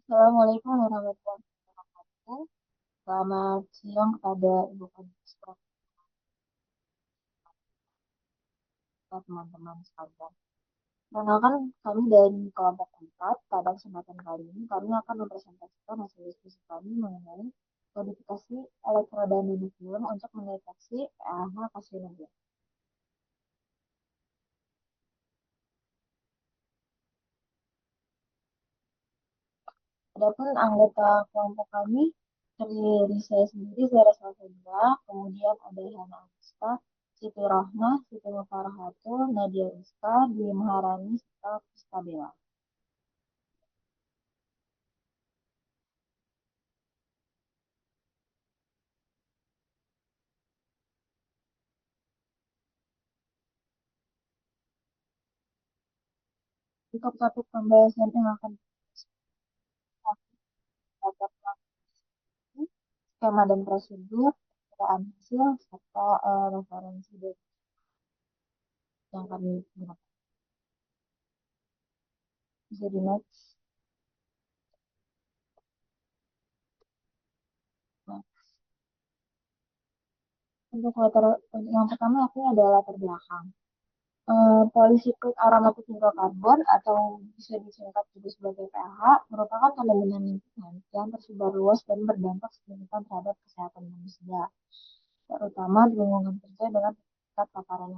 Assalamualaikum warahmatullahi wabarakatuh. Selamat siang kepada Ibu Kadis, teman-teman sekalian. Perkenalkan kami dari kelompok 4. Pada kesempatan kali ini kami akan mempresentasikan hasil diskusi kami mengenai kodifikasi elektroda nuklir untuk mendeteksi pH karsinogen. Adapun anggota kelompok kami terdiri dari saya sendiri, Zara Salsabila, kemudian ada Hana Agusta, Siti Rohmah, Siti Mufarahatul, Nadia Rizka, Dwi Maharani, serta Priska Bella. Untuk topik pembahasan yang akan kita dapat skema dan prosedur, perbedaan hasil, serta referensi dari yang kami gunakan. Bisa di next. Nah, untuk yang pertama aku adalah latar belakang. Polycyclic aromatic hidrokarbon atau bisa disingkat juga sebagai pH merupakan kandungan lingkungan yang tersebar luas dan berdampak signifikan terhadap kesehatan manusia, terutama di lingkungan kerja dengan tingkat paparan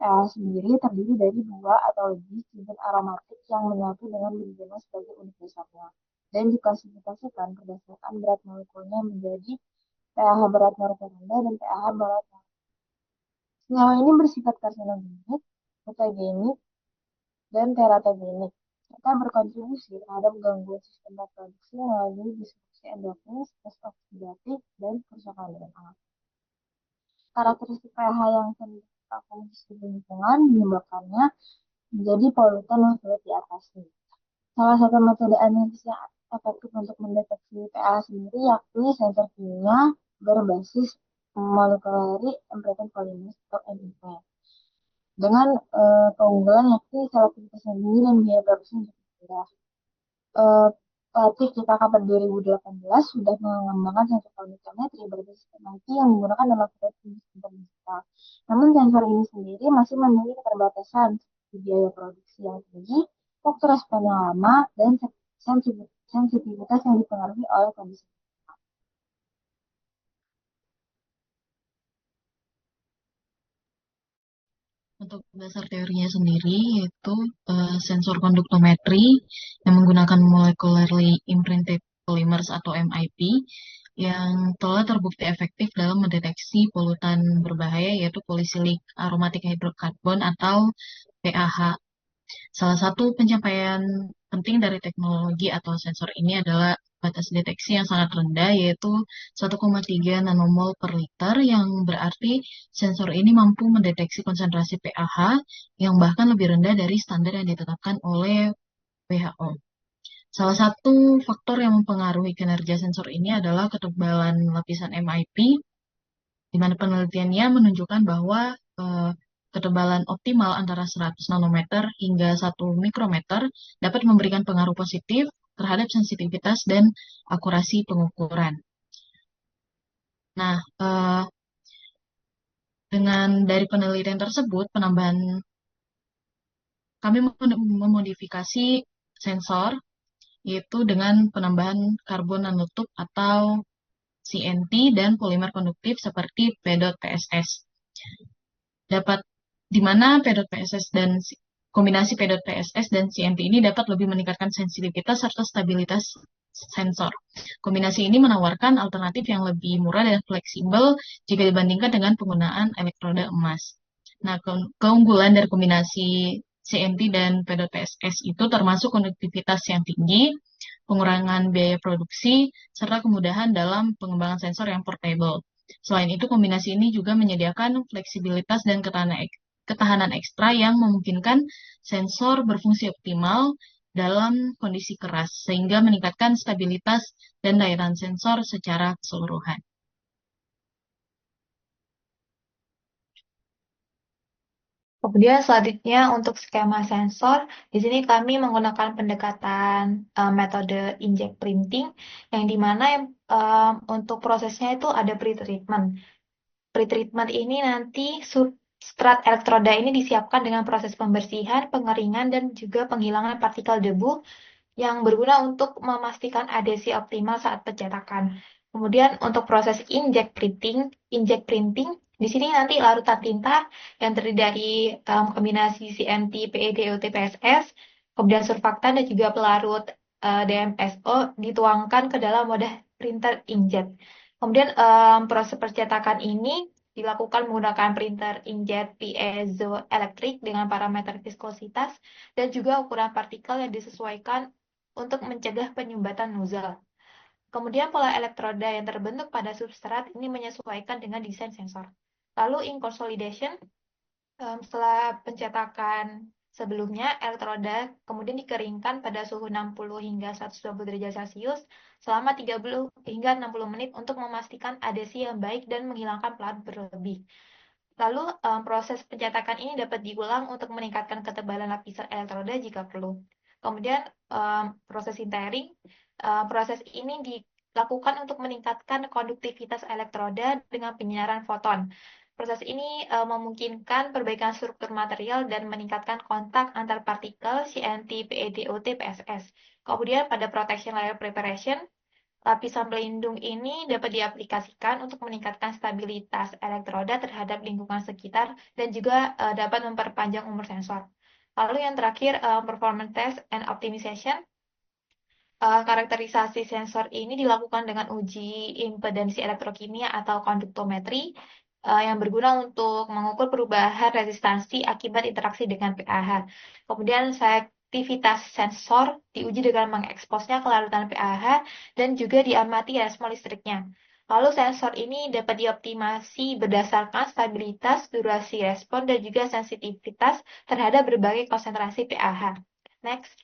yang sendiri terdiri dari dua atau lebih cincin aromatik yang menyatu dengan benzena sebagai unit dasarnya dan diklasifikasikan berdasarkan berat molekulnya menjadi pH berat molekul rendah dan pH berat. Senyawa ini bersifat karsinogenik, mutagenik, dan teratogenik, serta berkontribusi terhadap gangguan sistem reproduksi melalui disrupsi endokrin, stres oksidatif, dan kerusakan DNA. Karakteristik pH yang cenderung fungsi lingkungan menyebabkannya menjadi polutan yang sulit diatasi. Salah satu metode analisis yang efektif untuk mendeteksi pH sendiri yakni sensor kimia berbasis molecular imprinted polymers atau MIP dengan keunggulan yakni selektivitas yang tinggi dan biaya produksi yang cukup rendah. Eh, Pelatih kita pada 2018 sudah mengembangkan sensor polarimetri berbasis MIT yang menggunakan nama protein digital. Namun sensor ini sendiri masih memiliki keterbatasan seperti biaya produksi yang tinggi, waktu respon yang lama, dan sensitivitas yang dipengaruhi oleh kondisi. Untuk dasar teorinya sendiri yaitu sensor konduktometri yang menggunakan molecularly imprinted polymers atau MIP yang telah terbukti efektif dalam mendeteksi polutan berbahaya yaitu polycyclic aromatic hydrocarbon atau PAH. Salah satu pencapaian penting dari teknologi atau sensor ini adalah batas deteksi yang sangat rendah, yaitu 1,3 nanomol per liter, yang berarti sensor ini mampu mendeteksi konsentrasi pH yang bahkan lebih rendah dari standar yang ditetapkan oleh WHO. Salah satu faktor yang mempengaruhi kinerja sensor ini adalah ketebalan lapisan MIP, di mana penelitiannya menunjukkan bahwa eh, ketebalan optimal antara 100 nanometer hingga 1 mikrometer dapat memberikan pengaruh positif terhadap sensitivitas dan akurasi pengukuran. Nah, dengan dari penelitian tersebut, kami memodifikasi sensor, yaitu dengan penambahan karbon nanotube atau CNT dan polimer konduktif seperti P.PSS. Dapat di mana P.PSS dan kombinasi P.PSS dan CNT ini dapat lebih meningkatkan sensitivitas serta stabilitas sensor. Kombinasi ini menawarkan alternatif yang lebih murah dan fleksibel jika dibandingkan dengan penggunaan elektroda emas. Nah, keunggulan dari kombinasi CNT dan P.PSS itu termasuk konduktivitas yang tinggi, pengurangan biaya produksi, serta kemudahan dalam pengembangan sensor yang portable. Selain itu, kombinasi ini juga menyediakan fleksibilitas dan ketahanan ekstra yang memungkinkan sensor berfungsi optimal dalam kondisi keras, sehingga meningkatkan stabilitas dan daya tahan sensor secara keseluruhan. Kemudian selanjutnya untuk skema sensor, di sini kami menggunakan pendekatan metode inject printing, yang dimana untuk prosesnya itu ada pretreatment. Pretreatment ini nanti substrat elektroda ini disiapkan dengan proses pembersihan, pengeringan, dan juga penghilangan partikel debu yang berguna untuk memastikan adhesi optimal saat pencetakan. Kemudian untuk proses inject printing di sini nanti larutan tinta yang terdiri dari kombinasi CNT, PED, OTPSS, kemudian surfaktan dan juga pelarut DMSO dituangkan ke dalam wadah printer inkjet. Kemudian proses percetakan ini dilakukan menggunakan printer inkjet piezoelektrik dengan parameter viskositas dan juga ukuran partikel yang disesuaikan untuk mencegah penyumbatan nozzle. Kemudian pola elektroda yang terbentuk pada substrat ini menyesuaikan dengan desain sensor. Lalu ink consolidation, setelah pencetakan sebelumnya, elektroda kemudian dikeringkan pada suhu 60 hingga 120 derajat Celcius selama 30 hingga 60 menit untuk memastikan adhesi yang baik dan menghilangkan pelarut berlebih. Lalu proses pencetakan ini dapat diulang untuk meningkatkan ketebalan lapisan elektroda jika perlu. Kemudian proses sintering, proses ini dilakukan untuk meningkatkan konduktivitas elektroda dengan penyinaran foton. Proses ini memungkinkan perbaikan struktur material dan meningkatkan kontak antar partikel CNT, PEDOT, PSS. Kemudian pada protection layer preparation, lapisan pelindung ini dapat diaplikasikan untuk meningkatkan stabilitas elektroda terhadap lingkungan sekitar dan juga dapat memperpanjang umur sensor. Lalu yang terakhir, performance test and optimization. Karakterisasi sensor ini dilakukan dengan uji impedansi elektrokimia atau konduktometri yang berguna untuk mengukur perubahan resistansi akibat interaksi dengan pH. Kemudian selektivitas sensor diuji dengan mengeksposnya ke larutan pH dan juga diamati respon listriknya. Lalu sensor ini dapat dioptimasi berdasarkan stabilitas, durasi respon, dan juga sensitivitas terhadap berbagai konsentrasi pH. Next.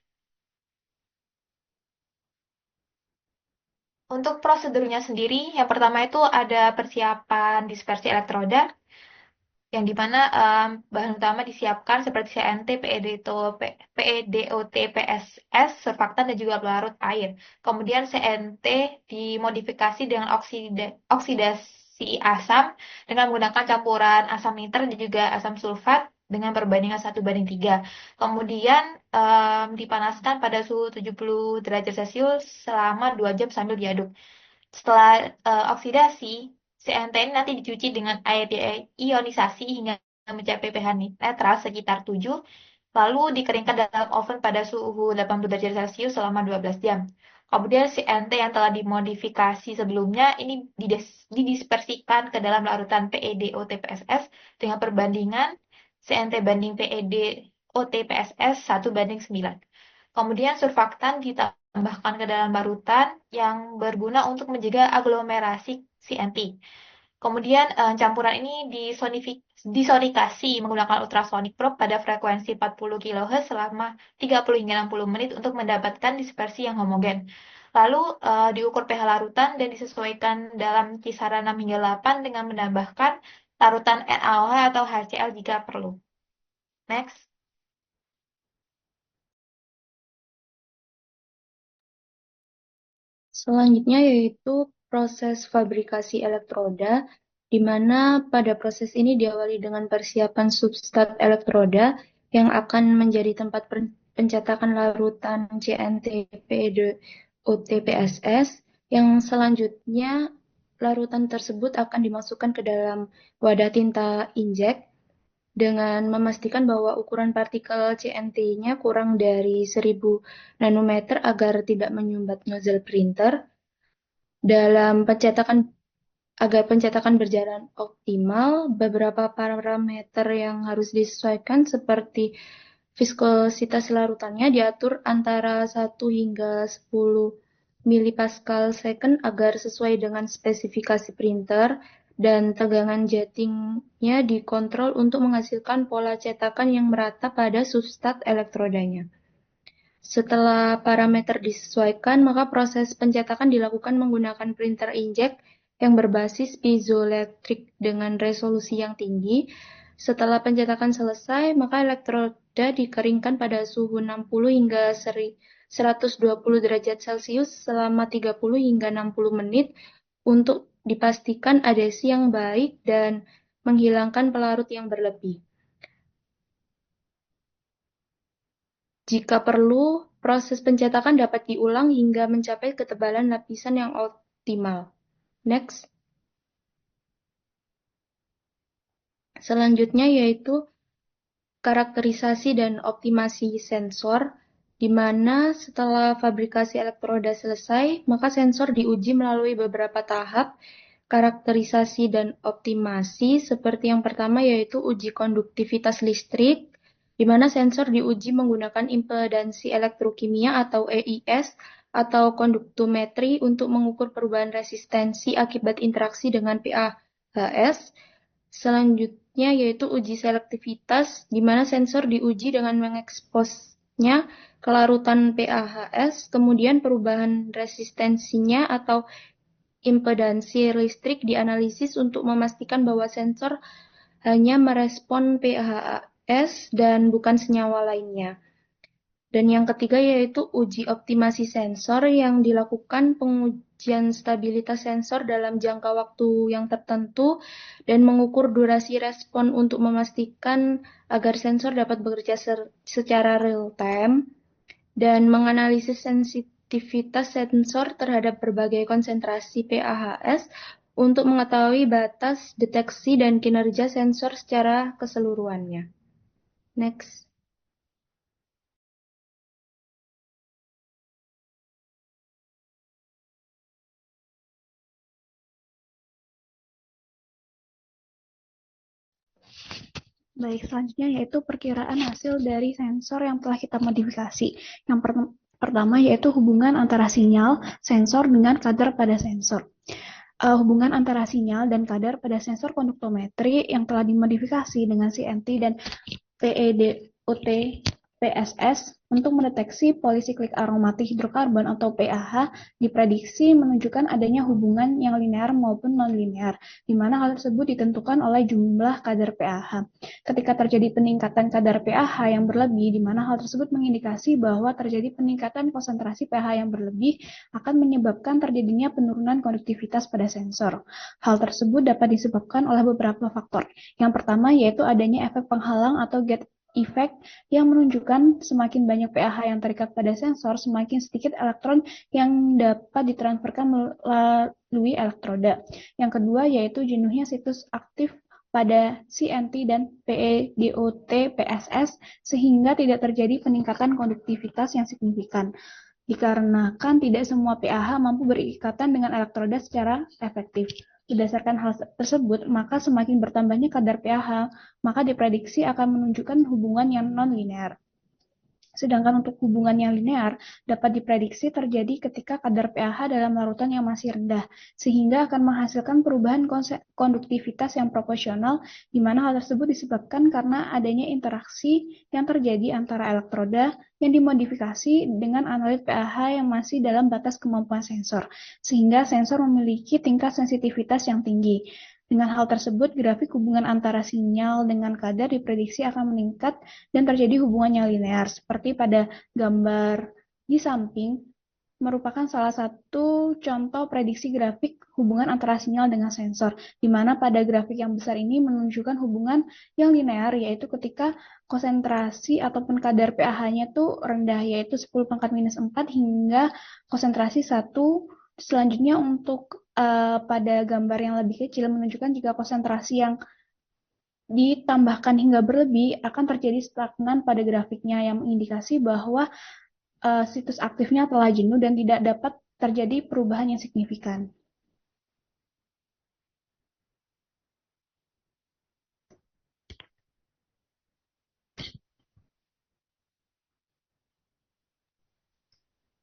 Untuk prosedurnya sendiri, yang pertama itu ada persiapan dispersi elektroda, yang dimana bahan utama disiapkan seperti CNT, PEDOT, PSS, surfaktan, dan juga pelarut air. Kemudian CNT dimodifikasi dengan oksidasi asam dengan menggunakan campuran asam niter dan juga asam sulfat dengan perbandingan 1:3. Kemudian dipanaskan pada suhu 70 derajat Celcius selama 2 jam sambil diaduk. Setelah oksidasi, CNT ini nanti dicuci dengan air ionisasi hingga mencapai pH netral sekitar 7, lalu dikeringkan dalam oven pada suhu 80 derajat Celcius selama 12 jam. Kemudian CNT yang telah dimodifikasi sebelumnya ini didispersikan ke dalam larutan PEDOT-PSS dengan perbandingan CNT banding PEDOT-PSS 1:9. Kemudian surfaktan ditambahkan ke dalam larutan yang berguna untuk mencegah aglomerasi CNT. Kemudian campuran ini disonikasi menggunakan ultrasonic probe pada frekuensi 40 kHz selama 30 hingga 60 menit untuk mendapatkan dispersi yang homogen. Lalu diukur pH larutan dan disesuaikan dalam kisaran 6 hingga 8 dengan menambahkan larutan NaOH atau HCl jika perlu. Next. Selanjutnya yaitu proses fabrikasi elektroda, di mana pada proses ini diawali dengan persiapan substrat elektroda yang akan menjadi tempat pencetakan larutan CNT, PED, OTPSS, yang selanjutnya larutan tersebut akan dimasukkan ke dalam wadah tinta injek dengan memastikan bahwa ukuran partikel CNT-nya kurang dari 1000 nanometer agar tidak menyumbat nozzle printer. Dalam agar pencetakan berjalan optimal, beberapa parameter yang harus disesuaikan seperti viskositas larutannya diatur antara 1 hingga 10 milipascal second agar sesuai dengan spesifikasi printer, dan tegangan jettingnya dikontrol untuk menghasilkan pola cetakan yang merata pada substrat elektrodanya. Setelah parameter disesuaikan, maka proses pencetakan dilakukan menggunakan printer inkjet yang berbasis piezoelektrik dengan resolusi yang tinggi. Setelah pencetakan selesai, maka elektroda dikeringkan pada suhu 60 hingga 120 derajat Celcius selama 30 hingga 60 menit untuk dipastikan adhesi yang baik dan menghilangkan pelarut yang berlebih. Jika perlu, proses pencetakan dapat diulang hingga mencapai ketebalan lapisan yang optimal. Next. Selanjutnya yaitu karakterisasi dan optimasi sensor, di mana setelah fabrikasi elektroda selesai, maka sensor diuji melalui beberapa tahap karakterisasi dan optimasi, seperti yang pertama yaitu uji konduktivitas listrik, di mana sensor diuji menggunakan impedansi elektrokimia atau EIS atau konduktometri untuk mengukur perubahan resistensi akibat interaksi dengan PAHS. Selanjutnya yaitu uji selektivitas, di mana sensor diuji dengan mengeksposnya ke larutan PAHS, kemudian perubahan resistensinya atau impedansi listrik dianalisis untuk memastikan bahwa sensor hanya merespon PAHS dan bukan senyawa lainnya. Dan yang ketiga yaitu uji optimasi sensor yang dilakukan pengujian stabilitas sensor dalam jangka waktu yang tertentu dan mengukur durasi respon untuk memastikan agar sensor dapat bekerja secara real time dan menganalisis sensitivitas sensor terhadap berbagai konsentrasi PAHS untuk mengetahui batas deteksi dan kinerja sensor secara keseluruhannya. Next. Baik, selanjutnya yaitu perkiraan hasil dari sensor yang telah kita modifikasi. Yang pertama yaitu hubungan antara sinyal sensor dengan kadar pada sensor. Hubungan antara sinyal dan kadar pada sensor konduktometri yang telah dimodifikasi dengan CNT dan PEDOT PSS untuk mendeteksi polisiklik aromatik hidrokarbon atau PAH diprediksi menunjukkan adanya hubungan yang linear maupun non-linear, di mana hal tersebut ditentukan oleh jumlah kadar PAH. Ketika terjadi peningkatan kadar PAH yang berlebih, di mana hal tersebut mengindikasi bahwa terjadi peningkatan konsentrasi PAH yang berlebih akan menyebabkan terjadinya penurunan konduktivitas pada sensor. Hal tersebut dapat disebabkan oleh beberapa faktor. Yang pertama yaitu adanya efek penghalang atau gate effect yang menunjukkan semakin banyak PAH yang terikat pada sensor, semakin sedikit elektron yang dapat ditransferkan melalui elektroda. Yang kedua yaitu jenuhnya situs aktif pada CNT dan PEDOT PSS sehingga tidak terjadi peningkatan konduktivitas yang signifikan. Dikarenakan tidak semua PAH mampu berikatan dengan elektroda secara efektif. Berdasarkan hal tersebut, maka semakin bertambahnya kadar PAH, maka diprediksi akan menunjukkan hubungan yang non-linear. Sedangkan untuk hubungan yang linear dapat diprediksi terjadi ketika kadar PAH dalam larutan yang masih rendah, sehingga akan menghasilkan perubahan konduktivitas yang proporsional, di mana hal tersebut disebabkan karena adanya interaksi yang terjadi antara elektroda yang dimodifikasi dengan analit PAH yang masih dalam batas kemampuan sensor, sehingga sensor memiliki tingkat sensitivitas yang tinggi. Dengan hal tersebut, grafik hubungan antara sinyal dengan kadar diprediksi akan meningkat dan terjadi hubungan yang linear, seperti pada gambar di samping, merupakan salah satu contoh prediksi grafik hubungan antara sinyal dengan sensor, di mana pada grafik yang besar ini menunjukkan hubungan yang linear, yaitu ketika konsentrasi ataupun kadar PAH-nya itu rendah, yaitu 10⁻⁴ hingga konsentrasi 1. Selanjutnya untuk pada gambar yang lebih kecil menunjukkan jika konsentrasi yang ditambahkan hingga berlebih akan terjadi stagnan pada grafiknya yang mengindikasi bahwa situs aktifnya telah jenuh dan tidak dapat terjadi perubahan yang signifikan.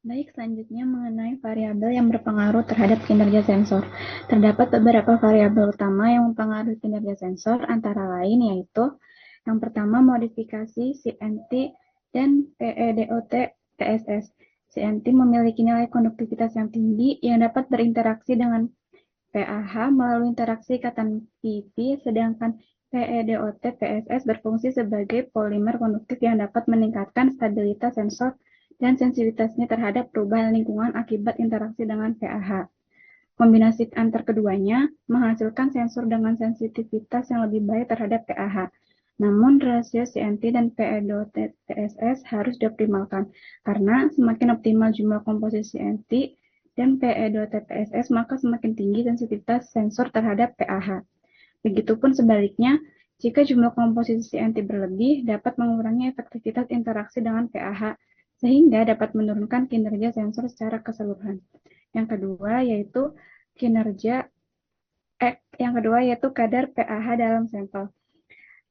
Baik, selanjutnya mengenai variabel yang berpengaruh terhadap kinerja sensor. Terdapat beberapa variabel utama yang mempengaruhi kinerja sensor, antara lain yaitu yang pertama modifikasi CNT dan PEDOT PSS. CNT memiliki nilai konduktivitas yang tinggi yang dapat berinteraksi dengan PAH melalui interaksi ikatan PP, sedangkan PEDOT-PSS berfungsi sebagai polimer konduktif yang dapat meningkatkan stabilitas sensor dan sensitivitasnya terhadap perubahan lingkungan akibat interaksi dengan PAH. Kombinasi antar keduanya menghasilkan sensor dengan sensitivitas yang lebih baik terhadap PAH. Namun, rasio CNT dan PEDOT-PSS harus dioptimalkan, karena semakin optimal jumlah komposisi CNT dan PEDOT-PSS, maka semakin tinggi sensitivitas sensor terhadap PAH. Begitupun sebaliknya, jika jumlah komposisi CNT berlebih, dapat mengurangi efektivitas interaksi dengan PAH, sehingga dapat menurunkan kinerja sensor secara keseluruhan. Yang kedua yaitu kadar PAH dalam sampel.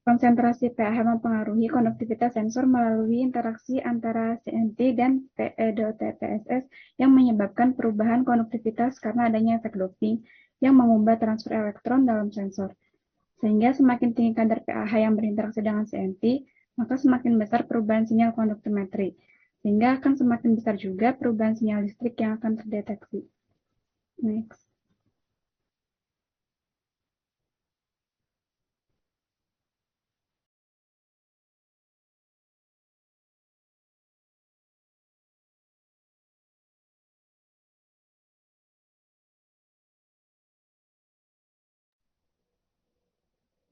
Konsentrasi PAH mempengaruhi konduktivitas sensor melalui interaksi antara CNT dan PEDOT-PSS yang menyebabkan perubahan konduktivitas karena adanya efek doping yang mengubah transfer elektron dalam sensor. Sehingga semakin tinggi kadar PAH yang berinteraksi dengan CNT, maka semakin besar perubahan sinyal konduktimetri. Sehingga akan semakin besar juga perubahan sinyal listrik yang akan terdeteksi. Next.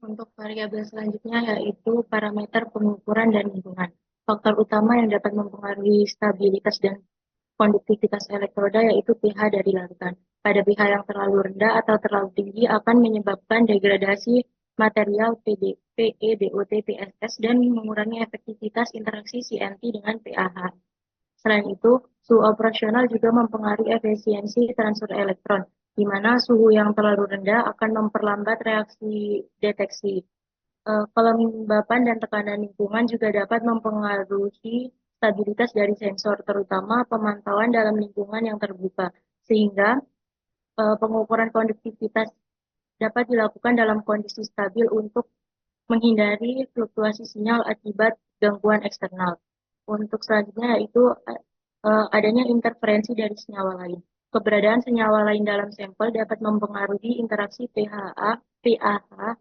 Untuk variabel selanjutnya yaitu parameter pengukuran dan lingkungan. Faktor utama yang dapat mempengaruhi stabilitas dan konduktivitas elektroda yaitu pH dari larutan. Pada pH yang terlalu rendah atau terlalu tinggi akan menyebabkan degradasi material PEDOT, PSS dan mengurangi efektivitas interaksi CNT dengan PAH. Selain itu, suhu operasional juga mempengaruhi efisiensi transfer elektron, di mana suhu yang terlalu rendah akan memperlambat reaksi deteksi. Kelembapan dan tekanan lingkungan juga dapat mempengaruhi stabilitas dari sensor, terutama pemantauan dalam lingkungan yang terbuka, sehingga pengukuran konduktivitas dapat dilakukan dalam kondisi stabil untuk menghindari fluktuasi sinyal akibat gangguan eksternal. Untuk selanjutnya yaitu adanya interferensi dari senyawa lain. Keberadaan senyawa lain dalam sampel dapat mempengaruhi interaksi PAH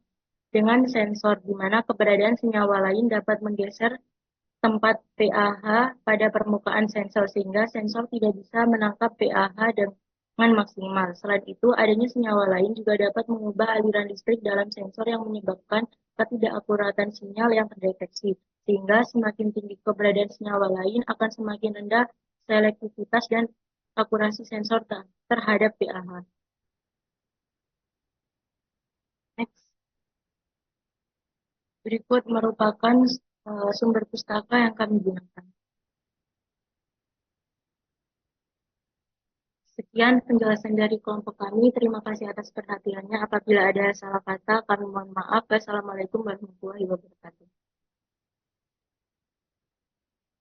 dengan sensor, di mana keberadaan senyawa lain dapat menggeser tempat PAH pada permukaan sensor sehingga sensor tidak bisa menangkap PAH dengan maksimal. Selain itu, adanya senyawa lain juga dapat mengubah aliran listrik dalam sensor yang menyebabkan ketidakakuratan sinyal yang terdeteksi. Sehingga semakin tinggi keberadaan senyawa lain akan semakin rendah selektivitas dan akurasi sensor terhadap PAH. Next. Berikut merupakan sumber pustaka yang kami gunakan. Sekian penjelasan dari kelompok kami. Terima kasih atas perhatiannya. Apabila ada salah kata, kami mohon maaf. Wassalamualaikum warahmatullahi wabarakatuh.